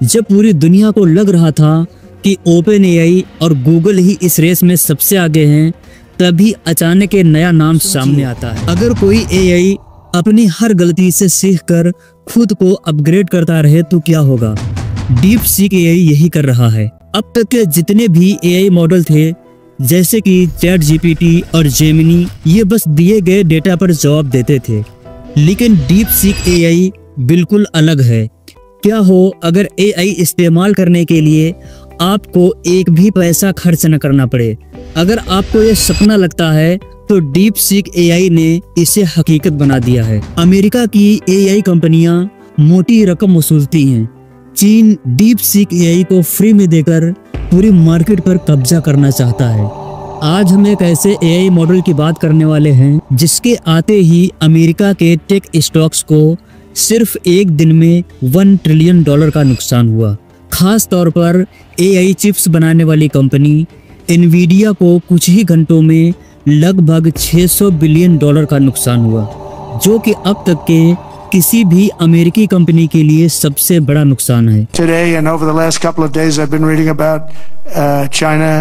जब पूरी दुनिया को लग रहा था कि ओपन एआई और गूगल ही इस रेस में सबसे आगे हैं, तभी अचानक एक नया नाम सामने आता है। अगर कोई एआई अपनी हर गलती से सीखकर खुद को अपग्रेड करता रहे तो क्या होगा? डीप सीक एआई यही कर रहा है। अब तक के जितने भी एआई मॉडल थे, जैसे कि चैट जीपीटी और जेमिनी, ये बस दिए गए डेटा पर जवाब देते थे। लेकिन डीप सीक एआई बिल्कुल अलग है। क्या हो अगर एआई इस्तेमाल करने के लिए आपको एक भी पैसा खर्च न करना पड़े? अगर आपको ये सपना लगता है तो डीप सीक एआई ने इसे हकीकत बना दिया है। अमेरिका की एआई कंपनियां मोटी रकम वसूलती हैं। चीन डीप सीक एआई को फ्री में देकर पूरी मार्केट पर कब्जा करना चाहता है। आज हम एक ऐसे एआई मॉडल की बात करने वाले हैं जिसके आते ही अमेरिका के टेक स्टॉक्स को सिर्फ एक दिन में $1 ट्रिलियन का नुकसान हुआ। खास तौर पर एआई चिप्स बनाने वाली कंपनी एनवीडिया को कुछ ही घंटों में लगभग $600 बिलियन का नुकसान हुआ, जो कि अब तक के किसी भी अमेरिकी कंपनी के लिए सबसे बड़ा नुकसान है। Today and over the last couple of days I've been reading about China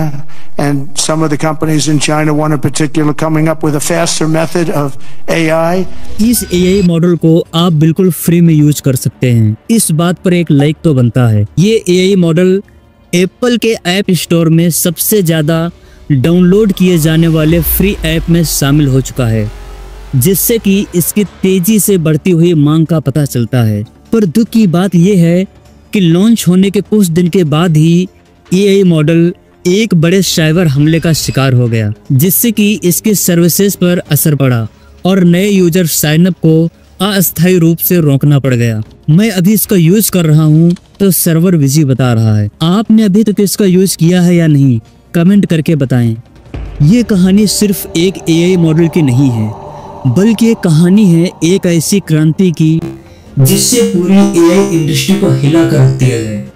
and some of the companies in China, one in particular, coming up with a faster method of AI. इस AI model को आप बिल्कुल free में use कर सकते हैं। इस बात पर एक लाइक तो बनता है। ये एआई मॉडल एप्पल के ऐप स्टोर में सबसे ज्यादा डाउनलोड किए जाने वाले फ्री ऐप में शामिल हो चुका है, जिससे कि इसकी तेजी से बढ़ती हुई मांग का पता चलता है। पर दुख की बात यह है कि लॉन्च होने के कुछ दिन के बाद ही एआई मॉडल एक बड़े साइबर हमले का शिकार हो गया, जिससे कि इसके सर्विसेज पर असर पड़ा और नए यूजर साइनअप को अस्थायी रूप से रोकना पड़ गया। मैं अभी इसका यूज कर रहा हूँ तो सर्वर बिजी बता रहा है। आपने अभी तक इसका यूज किया है या नहीं, कमेंट करके बताएं। ये कहानी सिर्फ एक एआई मॉडल की नहीं है, बल्कि एक कहानी है एक ऐसी क्रांति की जिससे पूरी एआई इंडस्ट्री को हिला कर रख दिया है।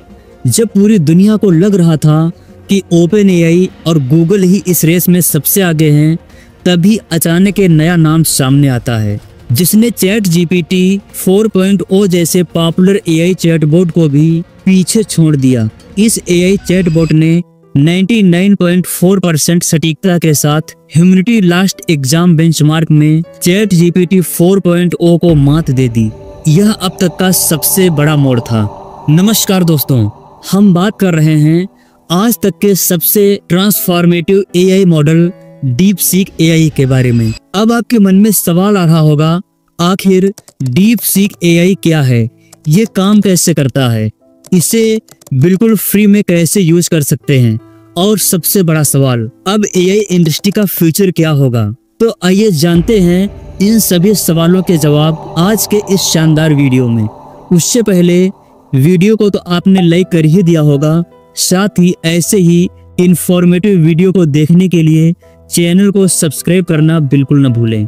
जब पूरी दुनिया को लग रहा था कि ओपन एआई और गूगल ही इस रेस में सबसे आगे हैं, तभी अचानक एक नया नाम सामने आता है जिसने चैट जीपीटी 4.0 जैसे पॉपुलर एआई चैटबॉट को भी पीछे छोड़ दिया। इस एआई चैटबॉट ने 99.4% सटीकता के साथ ह्यूमैनिटी लास्ट एग्जाम बेंचमार्क में चैट जीपीटी 4.0 को मात दे दी। यह अब तक का सबसे बड़ा मोड़ था। नमस्कार दोस्तों, हम बात कर रहे हैं आज तक के सबसे transformative AI model deep seek AI के बारे में। अब आपके मन में सवाल आ रहा होगा, आखिर डीप सीक एआई क्या है, ये काम कैसे करता है, इसे बिल्कुल फ्री में कैसे यूज कर सकते हैं, और सबसे बड़ा सवाल, अब एआई इंडस्ट्री का फ्यूचर क्या होगा? तो आइए जानते हैं इन सभी सवालों के जवाब आज के इस शानदार वीडियो में। उससे पहले वीडियो को तो आपने लाइक कर ही दिया होगा, साथ ही ऐसे ही इंफॉर्मेटिव वीडियो को देखने के लिए चैनल को सब्सक्राइब करना बिल्कुल न भूलें।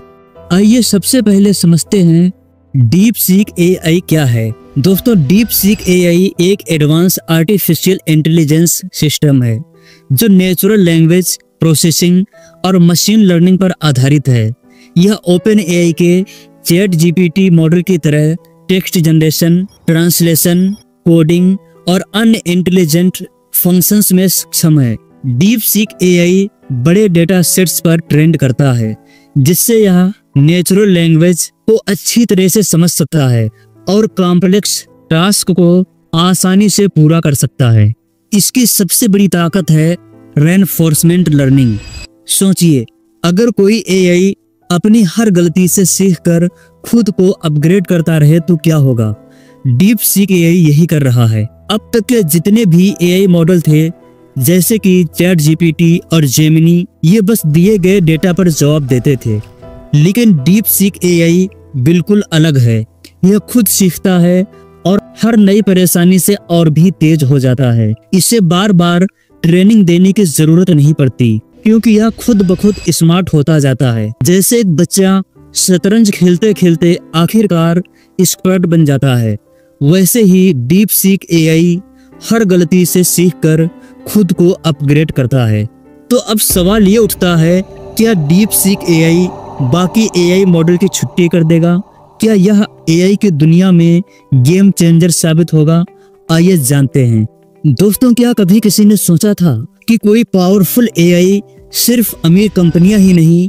आइए सबसे पहले समझते हैं डीप सीक एआई क्या है। दोस्तों, डीप सीक एआई एक एडवांस आर्टिफिशियल इंटेलिजेंस सिस्टम है जो नेचुरल लैंग्वेज प्रोसेसिंग और मशीन लर्निंग पर आधारित है। यह ओपन एआई के चैट जीपीटी मॉडल की तरह टेक्स्ट जनरेशन, ट्रांसलेशन, कोडिंग और अन्य इंटेलिजेंट फंक्शंस में सक्षम है। डीप सीक एआई बड़े डेटा सेट्स पर ट्रेंड करता है, जिससे यह नेचुरल लैंग्वेज को अच्छी तरह से समझ सकता है और कॉम्प्लेक्स टास्क को आसानी से पूरा कर सकता है। इसकी सबसे बड़ी ताकत है रेनफोर्समेंट लर्निंग। सोचिए, अगर कोई एआई अपनी हर गलती से सीखकर खुद को अपग्रेड करता रहे तो क्या होगा? डीप सीक एआई यही कर रहा है। अब तक के जितने भी एआई मॉडल थे, जैसे कि चैट जीपीटी और जेमिनी, ये बस दिए गए डेटा पर जवाब देते थे। लेकिन डीप सीक एआई बिल्कुल अलग है। यह खुद सीखता है और हर नई परेशानी से और भी तेज हो जाता है। इसे बार बार ट्रेनिंग देने की जरूरत नहीं पड़ती, क्योंकि यह खुद ब खुद स्मार्ट होता जाता है। जैसे एक बच्चा शतरंज खेलते खेलते आखिरकार एक्सपर्ट बन जाता है, वैसे ही डीप सीक एआई हर गलती से सीखकर खुद को अपग्रेड करता है। तो अब सवाल ये उठता है, क्या डीप सीक एआई बाकी एआई मॉडल की छुट्टी कर देगा? क्या यह एआई की दुनिया में गेम चेंजर साबित होगा? आइए जानते हैं। दोस्तों, क्या कभी किसी ने सोचा था कि कोई पावरफुल एआई सिर्फ अमीर कंपनियां ही नहीं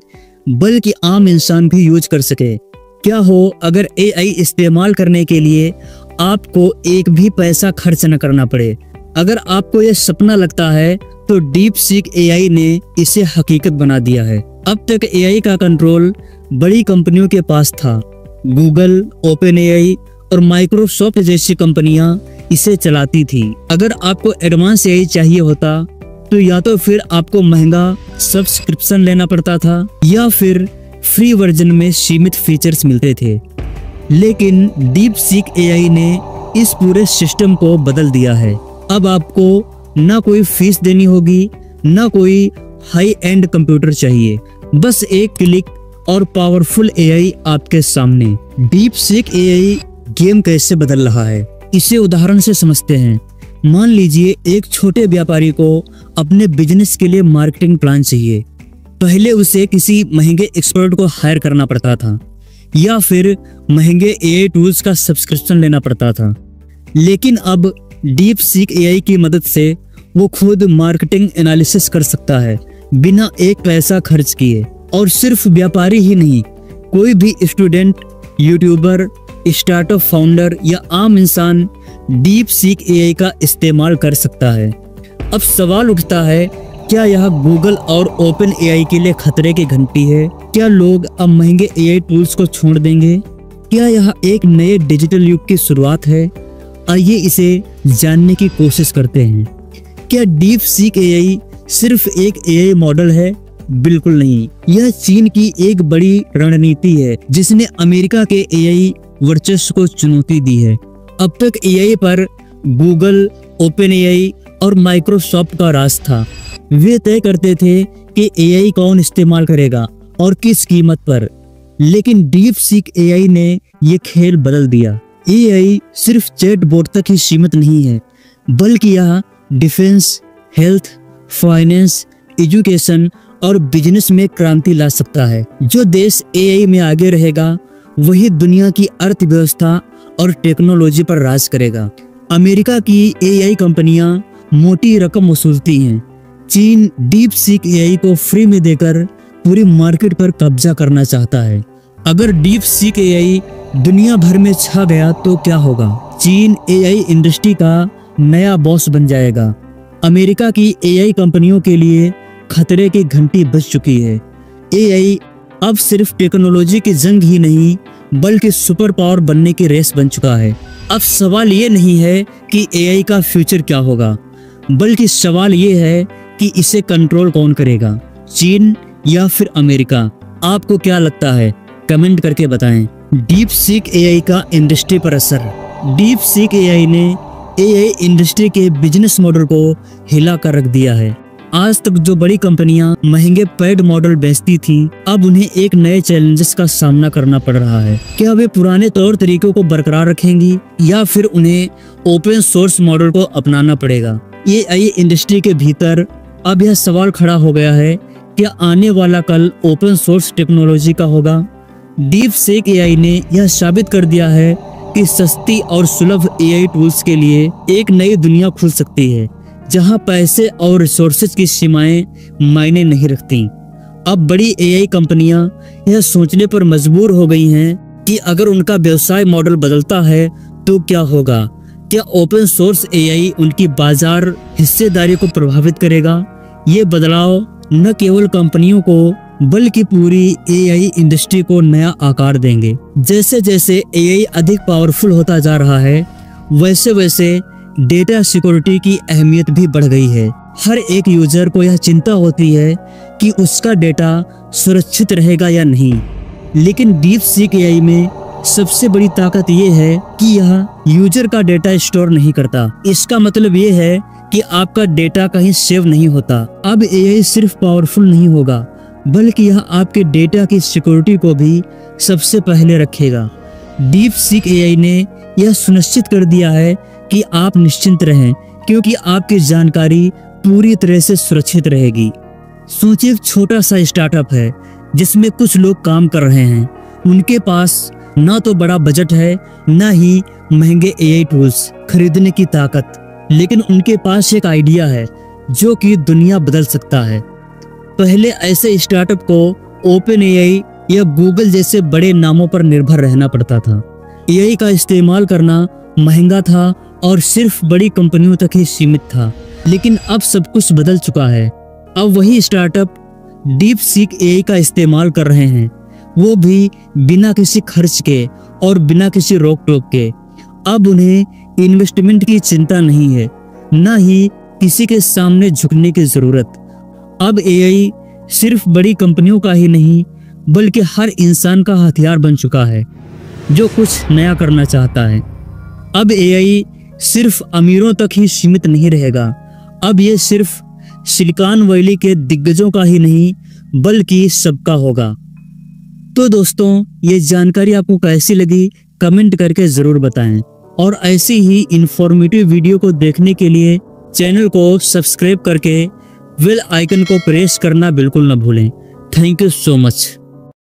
बल्कि आम इंसान भी यूज कर सके? क्या हो अगर एआई इस्तेमाल करने के लिए आपको एक भी पैसा खर्च न करना पड़े? अगर आपको यह सपना लगता है तो डीप सीक एआई ने इसे हकीकत बना दिया है। अब तक एआई का कंट्रोल बड़ी कंपनियों के पास था। गूगल, ओपन एआई और माइक्रोसॉफ्ट जैसी कंपनियां इसे चलाती थी। अगर आपको एडवांस एआई चाहिए होता तो या तो फिर आपको महंगा सब्सक्रिप्शन लेना पड़ता था या फिर फ्री वर्जन में सीमित फीचर्स मिलते थे। लेकिन डीप सीक एआई ने इस पूरे सिस्टम को बदल दिया है। अब आपको ना कोई फीस देनी होगी, ना कोई हाई एंड कंप्यूटर चाहिए, बस एक क्लिक और पावरफुल एआई आपके सामने। डीप सीक एआई गेम कैसे बदल रहा है, इसे उदाहरण से समझते हैं। मान लीजिए एक छोटे व्यापारी को अपने बिजनेस के लिए मार्केटिंग प्लान चाहिए। पहले उसे किसी महंगे एक्सपर्ट को हायर करना पड़ता था या फिर महंगे एआई टूल्स का सब्सक्रिप्शन लेना पड़ता था। लेकिन अब डीप सीक एआई की मदद से वो खुद मार्केटिंग एनालिसिस कर सकता है बिना एक पैसा खर्च किए। और सिर्फ व्यापारी ही नहीं, कोई भी स्टूडेंट, यूट्यूबर, स्टार्टअप फाउंडर या आम इंसान डीप सीक एआई का इस्तेमाल कर सकता है। अब सवाल उठता है, क्या यह गूगल और ओपन एआई के लिए खतरे की घंटी है? क्या लोग अब महंगे एआई टूल्स को छोड़ देंगे? क्या यह एक नए डिजिटल युग की शुरुआत है? आइए इसे जानने की कोशिश करते हैं। क्या डीप सीक एआई सिर्फ एक एआई मॉडल है? बिल्कुल नहीं, यह चीन की एक बड़ी रणनीति है जिसने अमेरिका के एआई वर्चस्व को चुनौती दी है। अब तक एआई पर गूगल, ओपन एआई और माइक्रोसॉफ्ट का राज था। वे तय करते थे कि एआई कौन इस्तेमाल करेगा और किस कीमत पर। लेकिन डीप सीक एआई ने ये खेल बदल दिया। एआई सिर्फ चैट बोट तक ही सीमित नहीं है, बल्कि यह डिफेंस, हेल्थ, फाइनेंस, एजुकेशन और बिजनेस में क्रांति ला सकता है। जो देश एआई में आगे रहेगा वही दुनिया की अर्थव्यवस्था और टेक्नोलॉजी पर राज करेगा। अमेरिका की एआई कंपनियां मोटी रकम वसूलती हैं। चीन डीप सीक एआई को फ्री में देकर पूरी मार्केट पर कब्जा करना चाहता है। अगर डीप सीक एआई दुनिया भर में छा गया तो क्या होगा? चीन एआई इंडस्ट्री का नया बॉस बन जाएगा। अमेरिका की एआई कंपनियों के लिए खतरे की घंटी बज चुकी है। एआई अब सिर्फ टेक्नोलॉजी की जंग ही नहीं बल्कि सुपर पावर बनने की रेस बन चुका है। अब सवाल ये नहीं है कि एआई का फ्यूचर क्या होगा, बल्कि सवाल ये है कि इसे कंट्रोल कौन करेगा, चीन या फिर अमेरिका? आपको क्या लगता है? कमेंट करके बताएं। डीप सीक एआई का इंडस्ट्री पर असर। डीप सीक एआई ने एआई इंडस्ट्री के बिजनेस मॉडल को हिला कर रख दिया है। आज तक जो बड़ी कंपनियां महंगे पेड मॉडल बेचती थीं, अब उन्हें एक नए चैलेंजेस का सामना करना पड़ रहा है। क्या वे पुराने तौर तरीकों को बरकरार रखेंगी या फिर उन्हें ओपन सोर्स मॉडल को अपनाना पड़ेगा? एआई इंडस्ट्री के भीतर अब यह सवाल खड़ा हो गया है, क्या आने वाला कल ओपन सोर्स टेक्नोलॉजी का होगा? डीप सीक एआई ने यह साबित कर दिया है कि सस्ती और सुलभ एआई टूल्स के लिए एक नई दुनिया खुल सकती है जहां पैसे और रिसोर्सेज की सीमाएं मायने नहीं रखती। अब बड़ी एआई कंपनियां यह सोचने पर मजबूर हो गई हैं कि अगर उनका व्यवसाय मॉडल बदलता है तो क्या होगा? क्या ओपन सोर्स एआई उनकी बाजार हिस्सेदारी को प्रभावित करेगा? ये बदलाव न केवल कंपनियों को बल्कि पूरी एआई इंडस्ट्री को नया आकार देंगे। जैसे जैसे एआई अधिक पावरफुल होता जा रहा है, वैसे वैसे डेटा सिक्योरिटी की अहमियत भी बढ़ गई है। हर एक यूजर को यह चिंता होती है कि उसका डेटा सुरक्षित रहेगा या नहीं। लेकिन डीप सीक एआई में सबसे बड़ी ताकत ये है कि यह यूजर का डेटा स्टोर नहीं करता। इसका मतलब ये है कि आपका डेटा कहीं सेव नहीं होता। अब एआई सिर्फ पावरफुल नहीं होगा, बल्कि यह आपके डेटा की सिक्योरिटी को भी सबसे पहले रखेगा। डीप सीक एआई ने यह सुनिश्चित कर दिया है कि आप निश्चिंत रहें, क्योंकि आपकी जानकारी पूरी तरह से सुरक्षित रहेगी। सोचिए, एक छोटा सा स्टार्टअप है जिसमें कुछ लोग काम कर रहे हैं। उनके पास ना तो बड़ा बजट है, ना ही महंगे AI टूल्स खरीदने की ताकत, लेकिन उनके पास एक आइडिया है जो कि दुनिया बदल सकता है। पहले ऐसे स्टार्टअप को OpenAI या गूगल जैसे बड़े नामों पर निर्भर रहना पड़ता था। AI का इस्तेमाल करना महंगा था और सिर्फ बड़ी कंपनियों तक ही सीमित था। लेकिन अब सब कुछ बदल चुका है। अब वही स्टार्टअप DeepSeek AI का इस्तेमाल कर रहे हैं, वो भी बिना किसी खर्च के और बिना किसी रोक टोक के। अब उन्हें इन्वेस्टमेंट की चिंता नहीं है, न ही किसी के सामने झुकने की जरूरत। अब AI सिर्फ बड़ी कंपनियों का ही नहीं बल्कि हर इंसान का हथियार बन चुका है जो कुछ नया करना चाहता है। अब AI सिर्फ अमीरों तक ही सीमित नहीं रहेगा। अब ये सिर्फ सिलिकॉन वैली के दिग्गजों का ही नहीं बल्कि सबका होगा। तो दोस्तों, ये जानकारी आपको कैसी लगी कमेंट करके जरूर बताएं, और ऐसी ही इंफॉर्मेटिव वीडियो को देखने के लिए चैनल को सब्सक्राइब करके बेल आइकन को प्रेस करना बिल्कुल न भूलें। Thank you so much.